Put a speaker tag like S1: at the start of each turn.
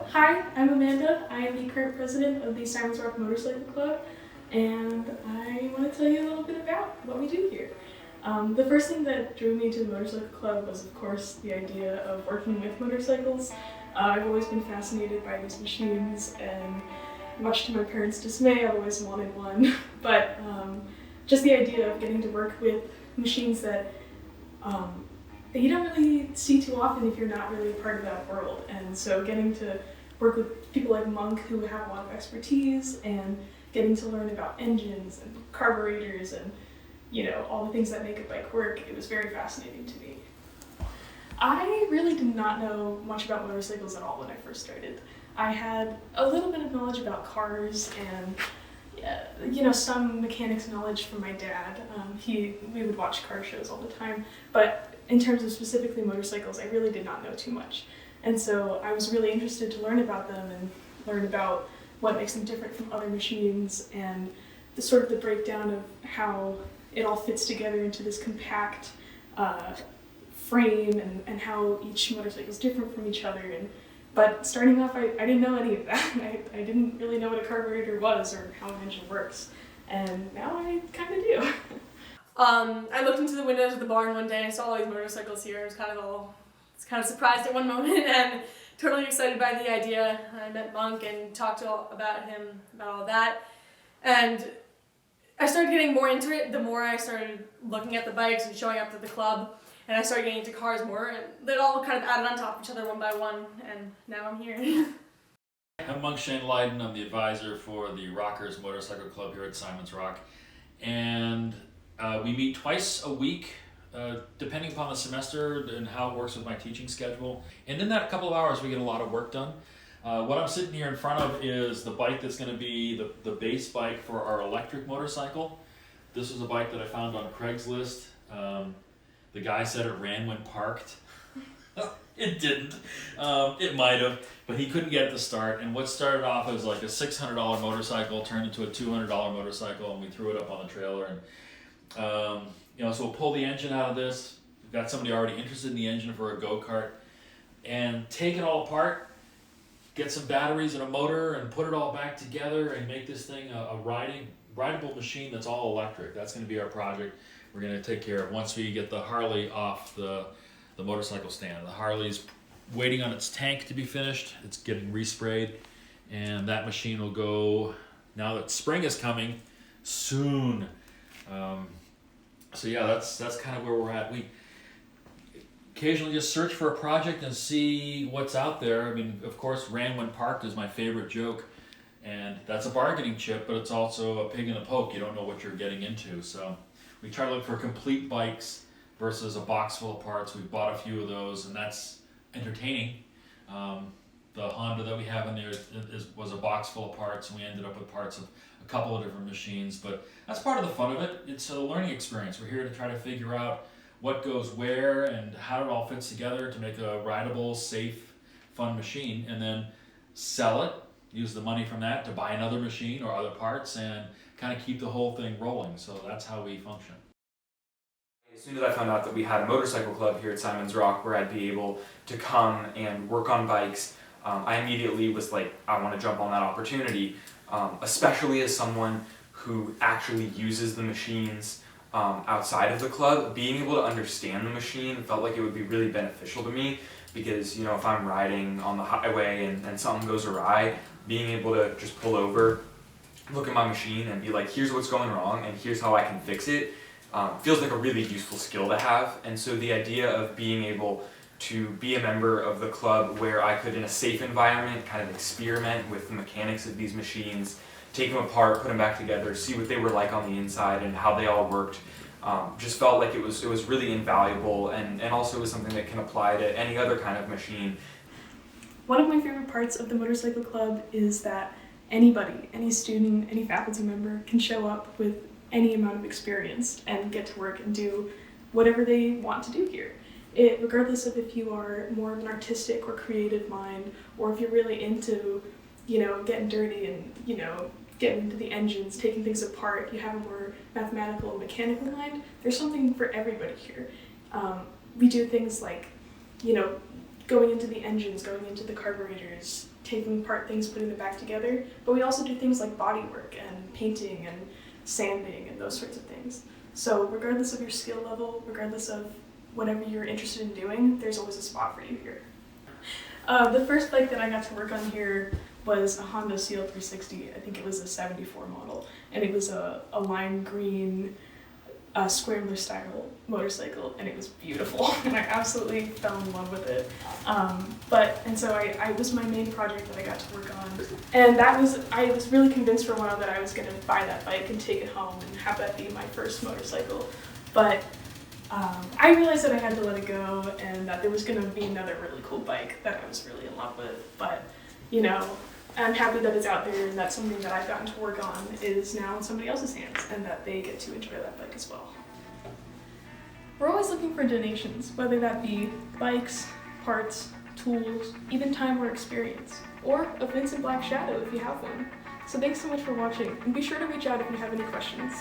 S1: Hi, I'm Amanda. I am the current president of the Simons Rock Motorcycle Club, and I want to tell you a little bit about what we do here. The first thing that drew me to the motorcycle club was, of course, the idea of working with motorcycles. I've always been fascinated by these machines, and much to my parents' dismay, I've always wanted one. But just the idea of getting to work with machines that you don't really see too often if you're not really a part of that world. And so getting to work with people like Monk who have a lot of expertise and getting to learn about engines and carburetors and all the things that make a bike work, it was very fascinating to me. I really did not know much about motorcycles at all when I first started. I had a little bit of knowledge about cars and some mechanics knowledge from my dad. We would watch car shows all the time, but in terms of specifically motorcycles, I really did not know too much. And so I was really interested to learn about them and learn about what makes them different from other machines and the breakdown of how it all fits together into this compact frame and how each motorcycle is different from each other. But starting off, I didn't know any of that. I didn't really know what a carburetor was or how an engine works. And now I kind of do.
S2: I looked into the windows of the barn one day and saw all these motorcycles here. I was kind of surprised at one moment and totally excited by the idea. I met Monk and talked about all that. And I started getting more into it the more I started looking at the bikes and showing up to the club. And I started getting into cars more, and it all kind of added on top of each other one by one, and now I'm here.
S3: I'm Monk Shane Leiden. I'm the advisor for the Rockers Motorcycle Club here at Simons Rock. And we meet twice a week, depending upon the semester and how it works with my teaching schedule. And in that couple of hours, we get a lot of work done. What I'm sitting here in front of is the bike that's going to be the base bike for our electric motorcycle. This was a bike that I found on Craigslist. The guy said it ran when parked. It didn't. It might have, but he couldn't get it to start. And what started off as like a $600 motorcycle turned into a $200 motorcycle, and we threw it up on the trailer. And so we'll pull the engine out of this. We've got somebody already interested in the engine for a go-kart, and take it all apart, get some batteries and a motor, and put it all back together, and make this thing a rideable machine that's all electric. That's going to be our project. We're going to take care of once we get the Harley off the motorcycle stand. The Harley's waiting on its tank to be finished. It's getting resprayed, and that machine will go, now that spring is coming, soon. That's kind of where we're at. We occasionally just search for a project and see what's out there. I mean, of course, ran when parked is my favorite joke, and that's a bargaining chip, but it's also a pig in the poke. You don't know what you're getting into, so we try to look for complete bikes versus a box full of parts. We've bought a few of those, and that's entertaining. The Honda that we have in there was a box full of parts, and we ended up with parts of a couple of different machines. But that's part of the fun of it. It's a learning experience. We're here to try to figure out what goes where and how it all fits together to make a rideable, safe, fun machine, and then sell it, use the money from that to buy another machine or other parts, and kind of keep the whole thing rolling. So that's how we function.
S4: As soon as I found out that we had a motorcycle club here at Simons Rock where I'd be able to come and work on bikes, I immediately was like, I want to jump on that opportunity, especially as someone who actually uses the machines outside of the club. Being able to understand the machine felt like it would be really beneficial to me because, if I'm riding on the highway and something goes awry, being able to just pull over, look at my machine and be like, here's what's going wrong and here's how I can fix it, feels like a really useful skill to have. And so the idea of being able to be a member of the club where I could, in a safe environment, kind of experiment with the mechanics of these machines, take them apart, put them back together, see what they were like on the inside and how they all worked, just felt like it was really invaluable, and also was something that can apply to any other kind of machine.
S1: One of my favorite parts of the motorcycle club is that anybody, any student, any faculty member can show up with any amount of experience and get to work and do whatever they want to do here. Regardless of if you are more of an artistic or creative mind, or if you're really into, getting dirty and, getting into the engines, taking things apart, you have a more mathematical and mechanical mind, there's something for everybody here. We do things like, going into the engines, going into the carburetors, taking apart things, putting them back together, but we also do things like body work and painting and sanding and those sorts of things. So regardless of your skill level, regardless of whatever you're interested in doing, there's always a spot for you here. The first bike that I got to work on here was a Honda CL360. I think it was a 74 model, and it was a lime green scrambler style motorcycle, and it was beautiful, and I absolutely fell in love with it. And so I was my main project that I got to work on, and I was really convinced for a while that I was going to buy that bike and take it home and have that be my first motorcycle, but I realized that I had to let it go and that there was going to be another really cool bike that I was really in love with, but you know, I'm happy that it's out there and that something that I've gotten to work on is now in somebody else's hands and that they get to enjoy that bike as well. We're always looking for donations, whether that be bikes, parts, tools, even time or experience, or a Vincent Black Shadow if you have one. So thanks so much for watching, and be sure to reach out if you have any questions.